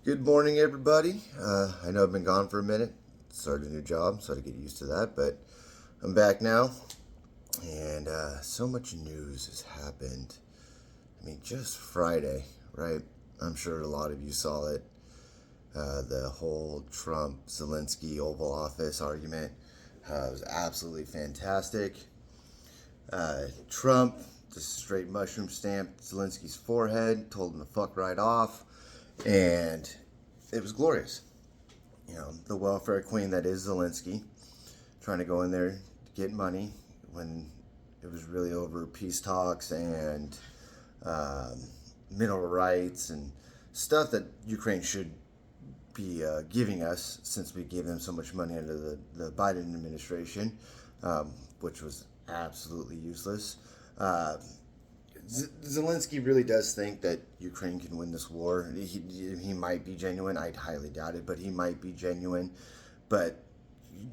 Good morning, everybody. I know I've been gone for a minute. Started a new job, so I had to get used to that, but I'm back now, and so much news has happened. I mean, just Friday, right? I'm sure a lot of you saw it. The whole Trump Zelensky Oval Office argument was absolutely fantastic. Trump just straight mushroom stamped Zelensky's forehead, told him to fuck right off, and it was glorious. The welfare queen that is Zelensky, trying to go in there to get money when it was really over peace talks and um, mineral rights and stuff that Ukraine should be giving us since we gave them so much money under the Biden administration, which was absolutely useless. Uh, Zelensky really does think that Ukraine can win this war. He might be genuine. I'd highly doubt it, but he might be genuine. But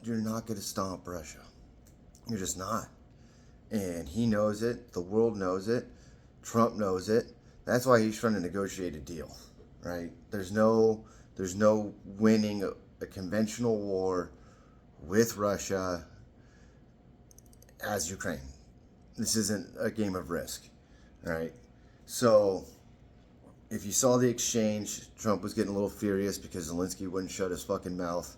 you're not going to stomp Russia. You're just not. And he knows it. The world knows it. Trump knows it. That's why he's trying to negotiate a deal, right? There's no winning a conventional war with Russia as Ukraine. This isn't a game of Risk. All right. So if you saw the exchange, Trump was getting a little furious because Zelensky wouldn't shut his fucking mouth.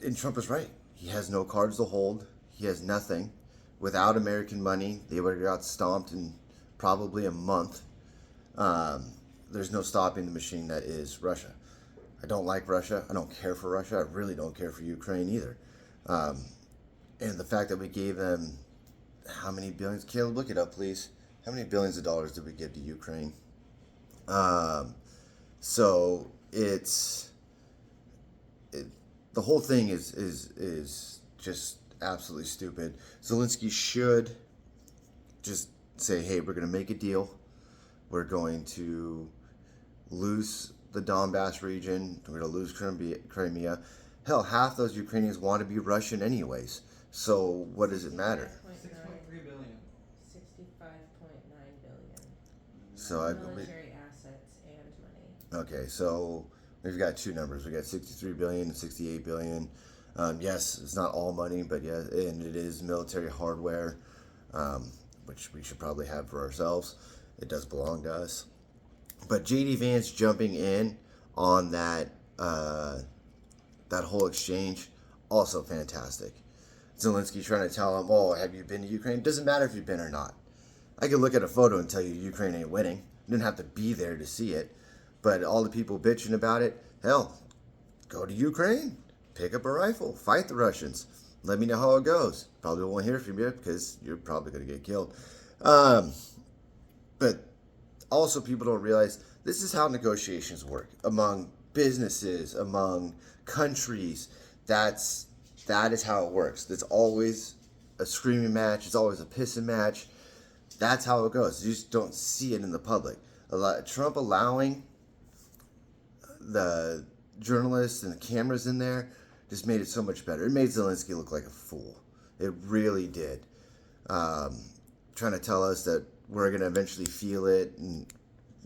And Trump was right. He has no cards to hold. He has nothing. Without American money, they would have got stomped in probably a month. There's no stopping the machine that is Russia. I don't like Russia. I don't care for Russia. I really don't care for Ukraine either. Um, and the fact that we gave them how many billions? Caleb, look it up, please. How many billions of dollars did we give to Ukraine? Um, so the whole thing is just absolutely stupid. Zelensky should just say, "Hey, we're going to make a deal. We're going to lose the Donbass region. We're going to lose Crimea. Hell, half those Ukrainians want to be Russian anyways. So what does it matter?" 6.3 billion. 65.9 billion So I military assets and money. Okay, so we've got two numbers. We got 63 billion and 68 billion. Yes, it's not all money, but yeah, and it is military hardware, which we should probably have for ourselves. It does belong to us. But JD Vance jumping in on that whole exchange, also fantastic. Zelensky trying to tell him, "Oh, have you been to Ukraine?" It doesn't matter if you've been or not. I could look at a photo and tell you Ukraine ain't winning. You didn't have to be there to see it. But all the people bitching about it, hell, go to Ukraine, pick up a rifle, fight the Russians. Let me know how it goes. Probably won't hear from you because you're probably going to get killed. Um, but also, people don't realize this is how negotiations work among businesses, among countries. That is how it works. It's always a screaming match. It's always a pissing match. That's how it goes. You just don't see it in the public. Trump allowing the journalists and the cameras in there just made it so much better. It made Zelensky look like a fool. It really did. Trying to tell us that we're going to eventually feel it, and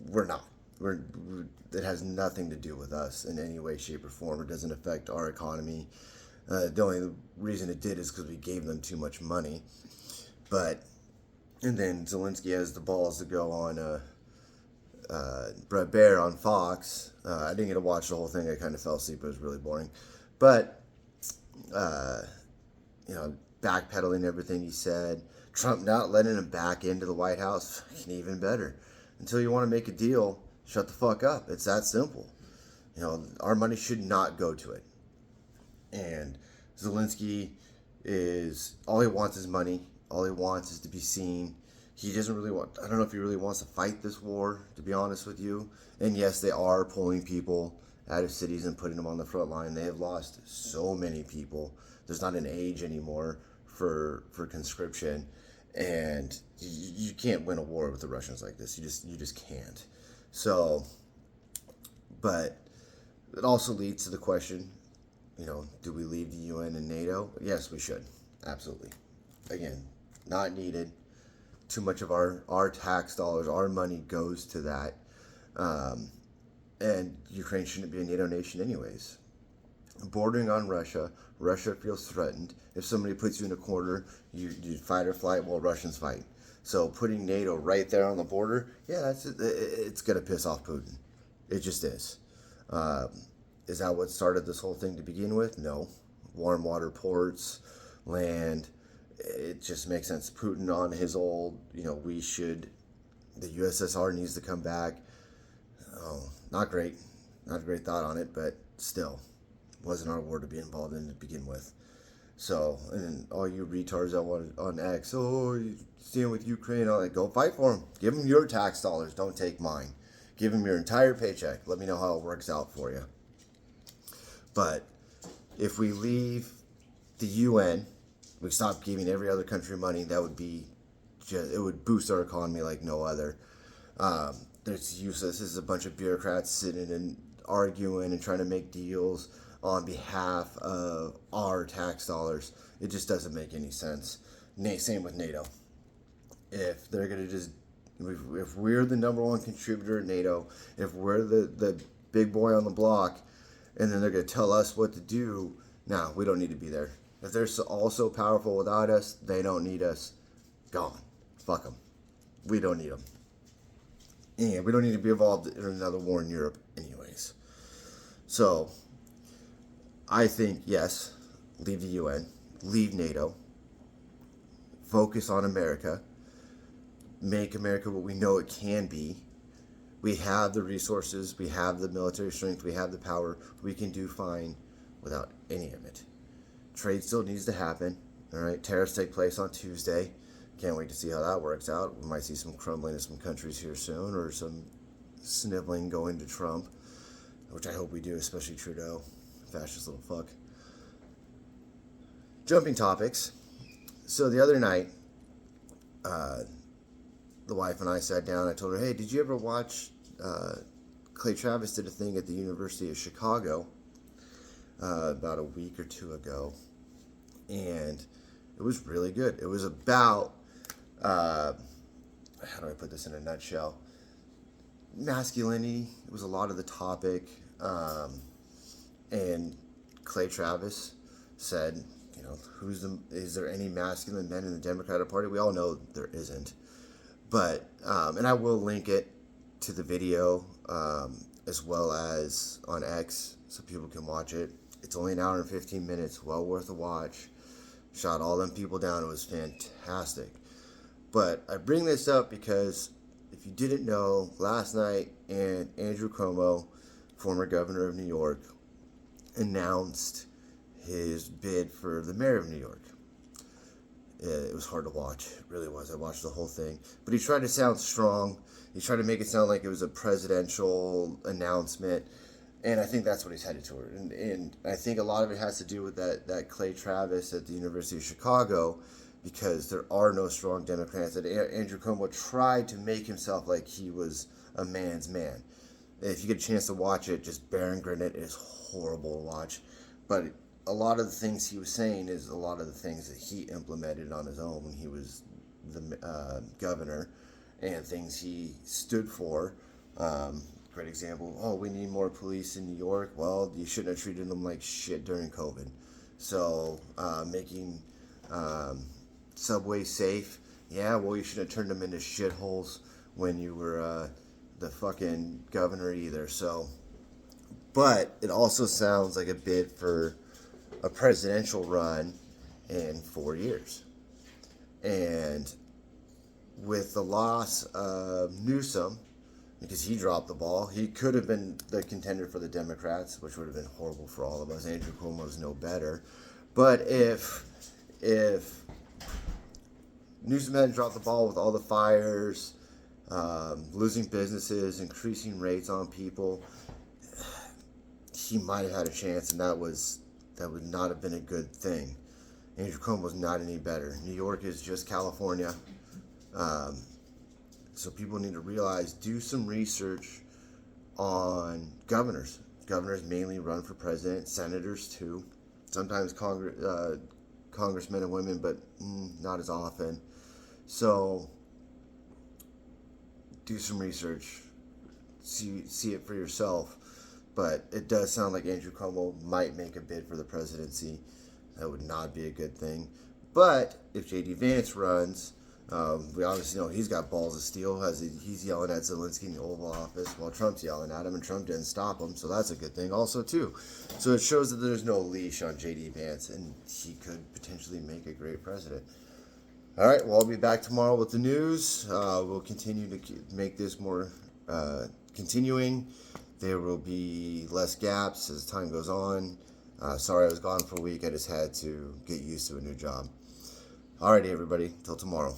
we're not. It has nothing to do with us in any way, shape, or form. It doesn't affect our economy. The only reason it did is because we gave them too much money. And then Zelensky has the balls to go on Brett Baer on Fox. I didn't get to watch the whole thing. I kind of fell asleep. It was really boring. But, uh, backpedaling everything he said. Trump not letting him back into the White House, even better. Until you want to make a deal, shut the fuck up. It's that simple. Our money should not go to it. And Zelensky all he wants is money. All he wants is to be seen. He doesn't really want, I don't know if he really wants to fight this war, to be honest with you. And yes, they are pulling people out of cities and putting them on the front line. They have lost so many people. There's not an age anymore for conscription. And you can't win a war with the Russians like this. You just can't. So, but it also leads to the question, do we leave the UN and NATO? Yes, we should. Absolutely. Again, not needed. Too much of our tax dollars, our money goes to that. And Ukraine shouldn't be a NATO nation anyways. Bordering on Russia, Russia feels threatened. If somebody puts you in a corner, you fight or flight while Russians fight. So putting NATO right there on the border, yeah, it's going to piss off Putin. It just is. Uh, is that what started this whole thing to begin with? No. Warm water ports, land, it just makes sense. Putin on his old, the USSR needs to come back. Oh, not great. Not a great thought on it, but still, wasn't our war to be involved in to begin with. So, and all you retards on X, you stand with Ukraine, all that, go fight for them. Give them your tax dollars, don't take mine. Give them your entire paycheck. Let me know how it works out for you. But if we leave the UN, we stop giving every other country money, that would be it would boost our economy like no other. It's useless. This is a bunch of bureaucrats sitting and arguing and trying to make deals on behalf of our tax dollars. It just doesn't make any sense. Same with NATO. If they're going to if we're the number one contributor in NATO, if we're the big boy on the block, and then they're going to tell us what to do, we don't need to be there. If they're all so powerful without us, they don't need us. Gone. Fuck them. We don't need them. And we don't need to be involved in another war in Europe anyways. So, I think, yes, leave the UN, leave NATO, focus on America, make America what we know it can be. We have the resources, we have the military strength, we have the power. We can do fine without any of it. Trade still needs to happen. All right, tariffs take place on Tuesday. Can't wait to see how that works out. We might see some crumbling in some countries here soon, or some sniveling going to Trump, which I hope we do, especially Trudeau, fascist little fuck. Jumping topics. So the other night, the wife and I sat down. I told her, hey, did you ever watch Clay Travis did a thing at the University of Chicago about a week or two ago, and it was really good. It was about, how do I put this in a nutshell? Masculinity. It was a lot of the topic, and Clay Travis said, is there any masculine men in the Democratic Party? We all know there isn't. But, and I will link it to the video, as well as on X, so people can watch it. It's only an hour and 15 minutes, well worth a watch. Shot all them people down. It was fantastic. But I bring this up because if you didn't know, last night, and Andrew Coumo, former governor of New York, announced his bid for the mayor of New York. It was hard to watch. It really was. I watched the whole thing. But he tried to sound strong. He tried to make it sound like it was a presidential announcement. And I think that's what he's headed toward. And I think a lot of it has to do with that Clay Travis at the University of Chicago, because there are no strong Democrats. And Andrew Coumo tried to make himself like he was a man's man. If you get a chance to watch it, just bear and grin it. It is horrible to watch. But a lot of the things he was saying is a lot of the things that he implemented on his own when he was the governor, and things he stood for. Great example, we need more police in New York. Well, you shouldn't have treated them like shit during COVID. So, making subways safe. Yeah, well, you shouldn't have turned them into shitholes when you were the fucking governor either. So, but it also sounds like a bid for a presidential run in 4 years. And with the loss of Newsom, because he dropped the ball, he could have been the contender for the Democrats, which would have been horrible for all of us. Andrew Cuomo's no better. But if Newsom hadn't dropped the ball with all the fires, losing businesses, increasing rates on people, he might have had a chance, and that would not have been a good thing. Andrew Cuomo's not any better. New York is just California. So people need to realize, do some research on governors. Governors mainly run for president, senators too. Sometimes congressmen and women, but not as often. So do some research. see it for yourself. But it does sound like Andrew Coumo might make a bid for the presidency. That would not be a good thing. But if JD Vance runs, we obviously know he's got balls of steel as he's yelling at Zelensky in the Oval Office while Trump's yelling at him, and Trump didn't stop him, so that's a good thing also too. So it shows that there's no leash on JD Vance, and he could potentially make a great president. All right, well, I'll be back tomorrow with the news. We'll continue to make this more continuing. There will be less gaps as time goes on. Sorry I was gone for a week. I just had to get used to a new job. Alrighty, everybody. Till tomorrow.